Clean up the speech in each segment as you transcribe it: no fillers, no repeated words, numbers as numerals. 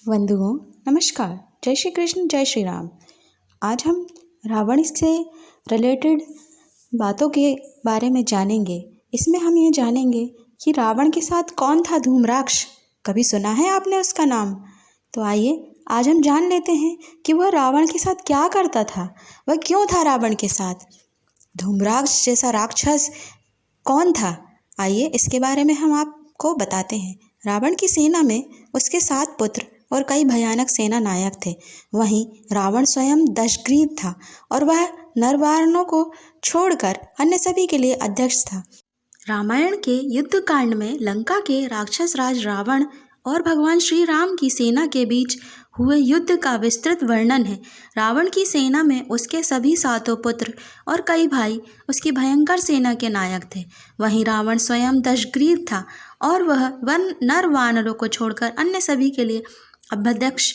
बंधुओं नमस्कार। जय श्री कृष्ण, जय श्री राम। आज हम रावण से रिलेटेड बातों के बारे में जानेंगे। इसमें हम ये जानेंगे कि रावण के साथ कौन था धूम्राक्ष। कभी सुना है आपने उसका नाम? तो आइए आज हम जान लेते हैं कि वह रावण के साथ क्या करता था, वह क्यों था रावण के साथ। धूम्राक्ष जैसा राक्षस कौन था, आइए इसके बारे में हम आपको बताते हैं। रावण की सेना में उसके 7 पुत्र और कई भयानक सेना नायक थे। वहीं रावण स्वयं दशग्रीव था और वह नरवारणों को छोड़कर अन्य सभी के लिए अध्यक्ष था। रामायण के युद्ध कांड में लंका के राक्षस राज रावण और भगवान श्री राम की सेना के बीच हुए युद्ध का विस्तृत वर्णन है। रावण की सेना में उसके सभी 7 पुत्र और कई भाई उसकी भयंकर सेना के नायक थे। वहीं रावण स्वयं दशग्रीव था और वह नर वानरों को छोड़कर अन्य सभी के लिए अध्यक्ष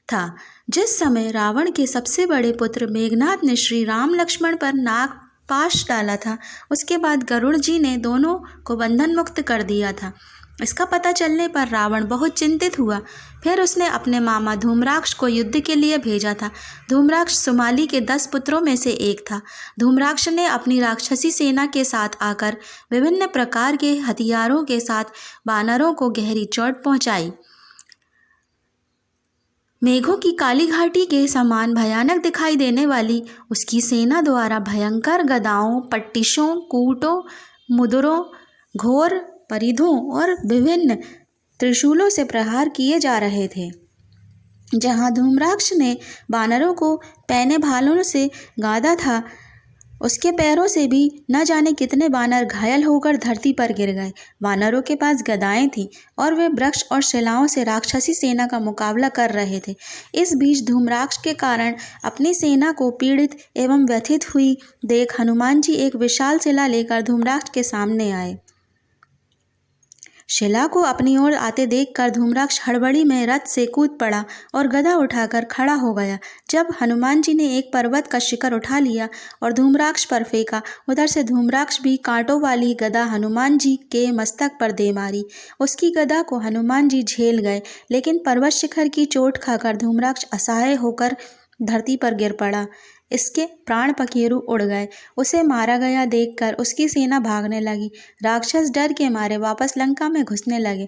था। जिस समय रावण के सबसे बड़े पुत्र मेघनाद ने श्री राम लक्ष्मण पर नागपाश डाला था, उसके बाद गरुड़ जी ने दोनों को बंधन मुक्त कर दिया था। इसका पता चलने पर रावण बहुत चिंतित हुआ। फिर उसने अपने मामा धूम्राक्ष को युद्ध के लिए भेजा था। धूम्राक्ष सुमाली के 10 पुत्रों में से एक था। धूम्राक्ष ने अपनी राक्षसी सेना के साथ आकर विभिन्न प्रकार के हथियारों के साथ वानरों को गहरी चोट पहुंचाई। मेघों की काली घाटी के समान भयानक दिखाई देने वाली उसकी सेना द्वारा भयंकर गदाओं, पट्टिशों, कूटों, मुदरों, घोर परिधों और विभिन्न त्रिशूलों से प्रहार किए जा रहे थे। जहां धूम्राक्ष ने वानरों को पैने भालों से गादा था, उसके पैरों से भी न जाने कितने वानर घायल होकर धरती पर गिर गए। वानरों के पास गदाएं थीं और वे वृक्ष और शिलाओं से राक्षसी सेना का मुकाबला कर रहे थे। इस बीच धूम्राक्ष के कारण अपनी सेना को पीड़ित एवं व्यथित हुई देख हनुमान जी एक विशाल शिला लेकर धूम्राक्ष के सामने आए। शिला को अपनी ओर आते देखकर धूम्राक्ष हड़बड़ी में रथ से कूद पड़ा और गदा उठाकर खड़ा हो गया। जब हनुमान जी ने एक पर्वत का शिखर उठा लिया और धूम्राक्ष पर फेंका, उधर से धूम्राक्ष भी कांटों वाली गदा हनुमान जी के मस्तक पर दे मारी। उसकी गदा को हनुमान जी झेल गए, लेकिन पर्वत शिखर की चोट खाकर धूम्राक्ष असहाय होकर धरती पर गिर पड़ा। इसके प्राण पखेरु उड़ गए। उसे मारा गया देखकर उसकी सेना भागने लगी। राक्षस डर के मारे वापस लंका में घुसने लगे।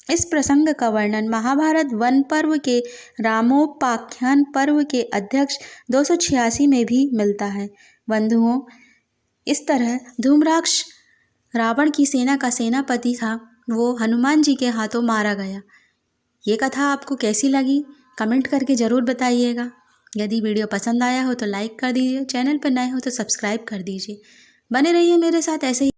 इस प्रसंग का वर्णन महाभारत वन पर्व के रामोपाख्यान पर्व के अध्यक्ष 286 में भी मिलता है। बंधुओं, इस तरह धूम्राक्ष रावण की सेना का सेनापति था। वो हनुमान जी के हाथों मारा गया। ये कथा आपको कैसी लगी कमेंट करके ज़रूर बताइएगा। यदि वीडियो पसंद आया हो तो लाइक कर दीजिए, चैनल पर नए हो तो सब्सक्राइब कर दीजिए। बने रहिए मेरे साथ ऐसे ही।